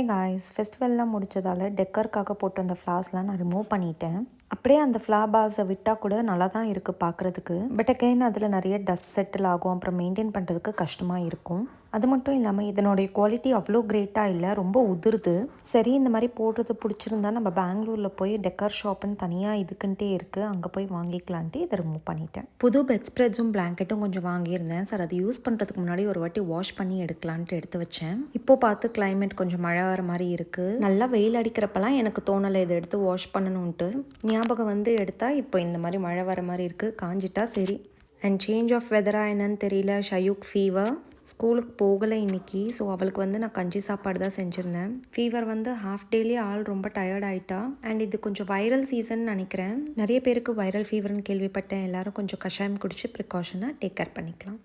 Hey guys, ஃபெஸ்டிவல்லாம் முடிச்சதால டெக்கருக்காக போட்டிருந்த ஃப்ளார்ஸ்லாம் நான் remove பண்ணிட்டேன். அப்படியே அந்த ஃப்ளார் பாஸை விட்டால் கூட நல்லா தான் இருக்குது பார்க்குறதுக்கு. பட் அகைன் அதில் நிறைய டஸ்ட் செட்டில் ஆகும், அப்புறம் மெயின்டைன் பண்ணுறதுக்கு கஷ்டமாக இருக்கும். அது மட்டும் இல்லாமல் இதனுடைய குவாலிட்டி அவ்வளோ கிரேட்டாக இல்லை, ரொம்ப உதிருது. சரி, இந்த மாதிரி போடுறது பிடிச்சிருந்தா நம்ம பெங்களூரில் போய் டெக்கர் ஷாப்புன்னு தனியாக இதுக்குன்ட்டே இருக்குது, அங்கே போய் வாங்கிக்கலான்ட்டு இதை ரிமூவ் பண்ணிட்டேன். புது பெட் ஸ்ப்ரெட்ஸும் பிளாங்கெட்டும் கொஞ்சம் வாங்கியிருந்தேன். சார், அது யூஸ் பண்ணுறதுக்கு முன்னாடி ஒரு வாட்டி வாஷ் பண்ணி எடுக்கலான்ட்டு எடுத்து வச்சேன். இப்போ பார்த்து கிளைமேட் கொஞ்சம் மழை வர மாதிரி இருக்குது. நல்லா வெயில் அடிக்கிறப்பெல்லாம் எனக்கு தோணலை இதை எடுத்து வாஷ் பண்ணணுன்ட்டு. ஞாபகம் வந்து எடுத்தால் இப்போ இந்த மாதிரி மழை வர மாதிரி இருக்குது, காஞ்சிட்டா சரி. அண்ட் சேஞ்ச் ஆஃப் வெதராக என்னன்னு தெரியல. ஷயூக் ஃபீவர், ஸ்கூலுக்கு போகலை இன்னைக்கு. ஸோ அவளுக்கு வந்து நான் கஞ்சி சாப்பாடு தான் செஞ்சுருந்தேன். ஃபீவர் வந்து ஹாஃப் டேலி ஆள் ரொம்ப டயர்ட் ஆகிட்டா. அண்ட் இது கொஞ்சம் வைரல் சீசன் நினைக்கிறேன். நிறைய பேருக்கு வைரல் ஃபீவர்னு கேள்விப்பட்டேன். எல்லாரும் கொஞ்சம் கஷாயம் குடிச்சு ப்ரிகாஷனாக டேக் கேர் பண்ணிக்கலாம்.